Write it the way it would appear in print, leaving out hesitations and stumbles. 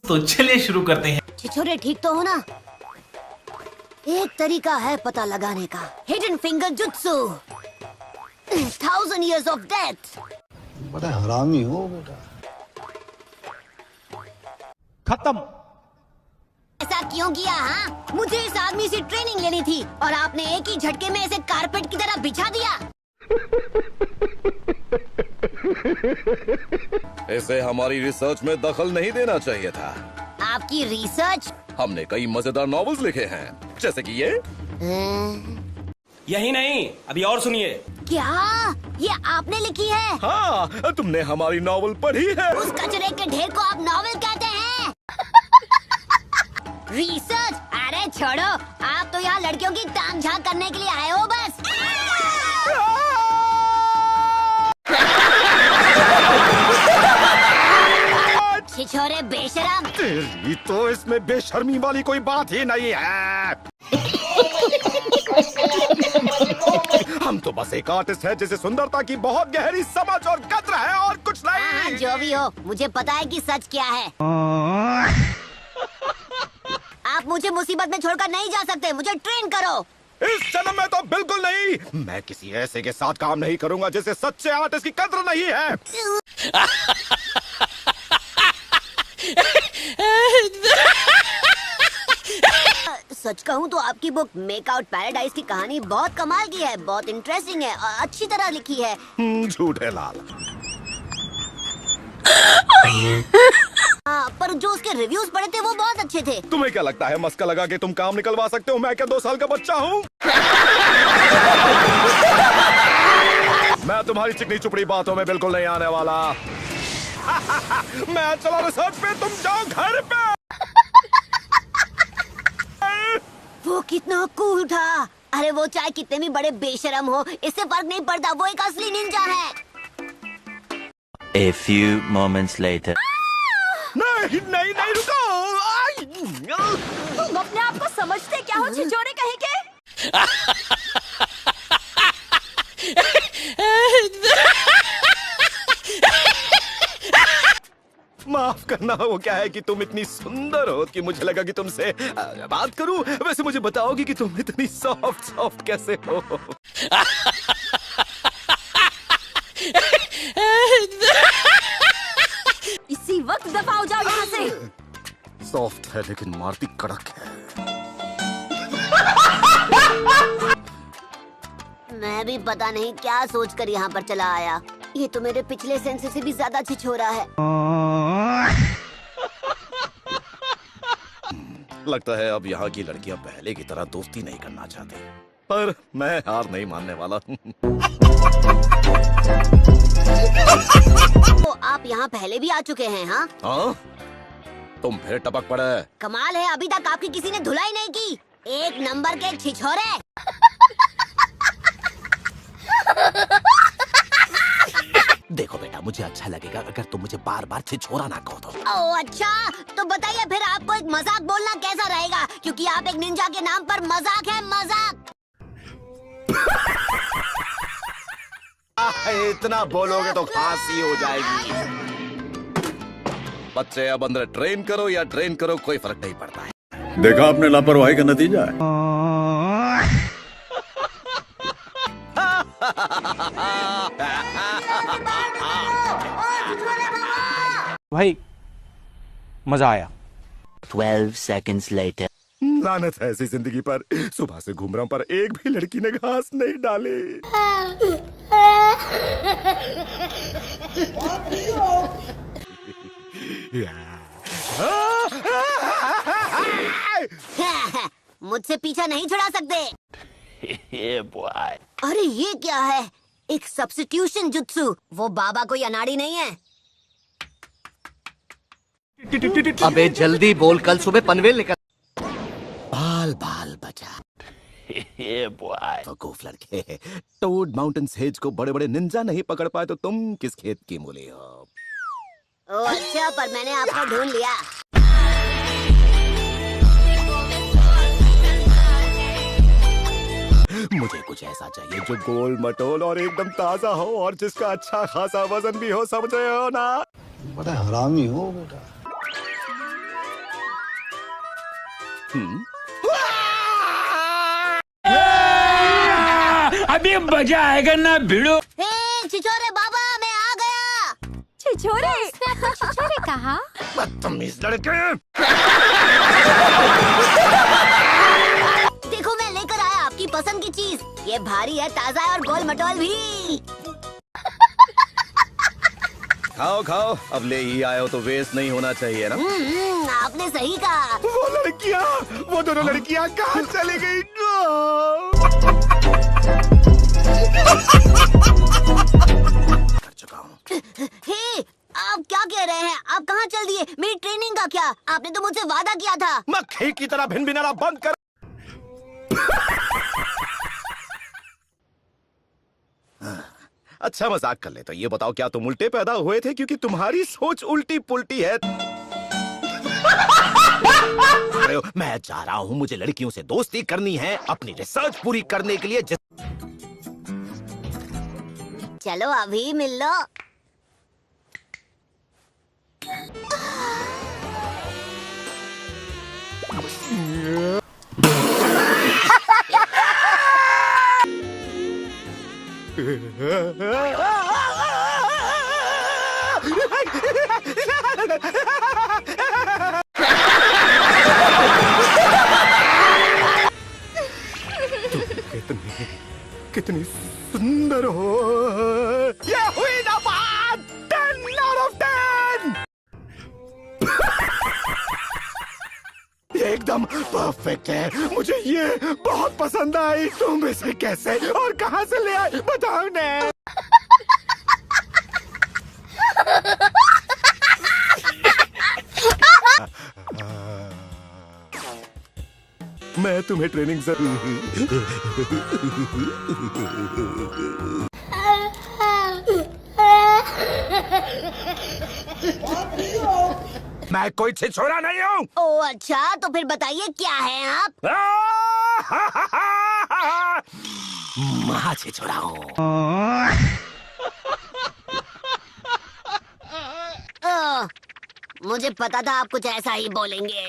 तो चलिए शुरू करते हैं। छिछोरे ठीक तो हो ना? एक तरीका है पता लगाने का, hidden finger jutsu, 1000 years of death। बड़ा हरामी हो बेटा। खत्म। ऐसा क्यों किया? हाँ, मुझे इस आदमी से ट्रेनिंग लेनी थी और आपने एक ही झटके में इसे कारपेट की तरह बिछा दिया। इसे हमारी रिसर्च में दखल नहीं देना चाहिए था। आपकी रिसर्च? हमने कई मजेदार नॉवेल्स लिखे हैं, जैसे कि ये। यही नहीं, अभी और सुनिए। क्या ये आपने लिखी है? हाँ, तुमने हमारी नॉवेल पढ़ी है? उस कचरे के ढेर को आप नॉवेल कहते हैं? रिसर्च? अरे छोड़ो, आप तो यहाँ लड़कियों की ताम झांक करने के लिए आए हो बस। छिछोरे बेशरम। तेरी तो इसमें बेशर्मी वाली कोई बात ही नहीं है। हम तो बस एक आर्टिस्ट है जिसे सुंदरता की बहुत गहरी समझ और कद्र है, और कुछ नहीं। जो भी हो, मुझे पता है कि सच क्या है। आप मुझे मुसीबत में छोड़कर नहीं जा सकते, मुझे ट्रेन करो। इस जन्म में तो बिल्कुल नहीं। मैं किसी ऐसे के साथ काम नहीं करूंगा जिसे सच्चे आर्टिस्ट की कद्र नहीं है। सच कहूँ तो आपकी बुक मेक आउट पैराडाइज की कहानी बहुत कमाल की है, बहुत इंटरेस्टिंग है और अच्छी तरह लिखी है। झूठ है लाल। हाँ, पर जो उसके रिव्यूज पढ़े थे वो बहुत अच्छे थे। तुम्हें क्या लगता है मस्का लगा के तुम काम निकलवा सकते हो? मैं क्या 2 साल का बच्चा हूँ? मैं तुम्हारी चिकनी चुपड़ी बातों में बिल्कुल नहीं आने वाला। मैं चला रिसर्च पे, तुम जाओ घर पे। वो कितना कूल था। अरे वो चाहे कितने भी बड़े बेशरम हो, इससे फर्क नहीं पड़ता, वो एक असली निंजा है। A few moments later. नहीं नहीं नहीं, रुको। तुम अपने आप को समझते क्या हो, छिछोरे कहीं के? माफ करना, वो क्या है कि तुम इतनी सुंदर हो कि मुझे लगा कि तुमसे बात करूं। वैसे मुझे बताओगी कि तुम इतनी सॉफ्ट कैसे हो? इसी वक्त दफा हो जाओ यहाँ से। सॉफ्ट है लेकिन मारती कड़क है। मैं भी पता नहीं क्या सोचकर यहाँ पर चला आया। ये तो मेरे पिछले सेंस से भी ज्यादा छिछोरा है। लगता है अब यहाँ की लड़कियाँ पहले की तरह दोस्ती नहीं करना चाहती, पर मैं हार नहीं मानने वाला। तो आप यहाँ पहले भी आ चुके हैं? हाँ हाँ, तुम फिर टपक पड़े। कमाल है, अभी तक आपकी किसी ने धुलाई नहीं की। एक नंबर के छिछोरे। देखो बेटा, मुझे अच्छा लगेगा अगर तुम मुझे बार बार छिछोरा ना कहो तो। ओह अच्छा, तो बताइए फिर आपको एक मजाक बोलना कैसा रहेगा, क्योंकि आप एक निंजा के नाम पर मजाक है, मजाक। इतना बोलोगे तो फांसी हो जाएगी। बच्चे, अब अंदर ट्रेन करो या ट्रेन करो, कोई फर्क नहीं पड़ता है। देखा आपने लापरवाही का नतीजा है। भाई मजा आया। 12 seconds later. लानत है ऐसी जिंदगी पर। सुबह से घूम रहा हूं पर एक भी लड़की ने घास नहीं डाली। मुझसे पीछा नहीं छुड़ा सकते। Yeah, boy. अरे ये क्या है? एक सब्स्टिट्यूशन जुत्सु। वो बाबा कोई अनाड़ी नहीं है। अबे जल्दी बोल, कल सुबह पनवेल निकल। बाल बाल बचा। Yeah, boy. वकूफ लड़के, टोड माउंटेन सेज को बड़े बड़े निंजा नहीं पकड़ पाए तो तुम किस खेत की मूली हो? ओ अच्छा, पर मैंने आपको ढूंढ लिया। मुझे कुछ ऐसा चाहिए जो गोल मटोल और एकदम ताजा हो और जिसका अच्छा खासा वजन भी हो, समझे हो ना? बड़ा हरामी हो बेटा। अभी मजा आएगा ना भिड़ो। हे छिछोरे बाबा, मैं आ गया। छिछोरे? छिछोरे कहा? बदतमीज लड़के। देखो मैं लेकर आया आपकी पसंद की चीज। ये भारी है, ताजा है और गोल मटोल भी। खाओ खाओ, अब ले ही आए हो तो वेस्ट नहीं होना चाहिए ना। आपने सही कहा। वो लड़कियाँ, वो दोनों लड़कियाँ कहाँ चली गई? कर चुका हूँ। हे, आप क्या कह रहे हैं? आप कहाँ चल दिए? मेरी ट्रेनिंग का क्या? आपने तो मुझसे वादा किया था। मक्खी की तरह भिन भिनाना बंद कर। अच्छा मजाक कर ले तो ये बताओ, क्या तुम उल्टे पैदा हुए थे क्योंकि तुम्हारी सोच उल्टी पुल्टी है? मैं जा रहा हूँ, मुझे लड़कियों से दोस्ती करनी है अपनी रिसर्च पूरी करने के लिए। चलो अभी मिल लो। कितनी सुंदर हो। ये हुई ना बात। 10 out of 10। ये एकदम परफेक्ट है, मुझे ये बहुत पसंद आई। तुम इसे कैसे और कहां से ले आए बताओ ने। मैं तुम्हें ट्रेनिंग मैं कोई छिछोरा नहीं हूँ। ओ अच्छा, तो फिर बताइए क्या है आप? महा छिछोरा हूँ। मुझे पता था आप कुछ ऐसा ही बोलेंगे।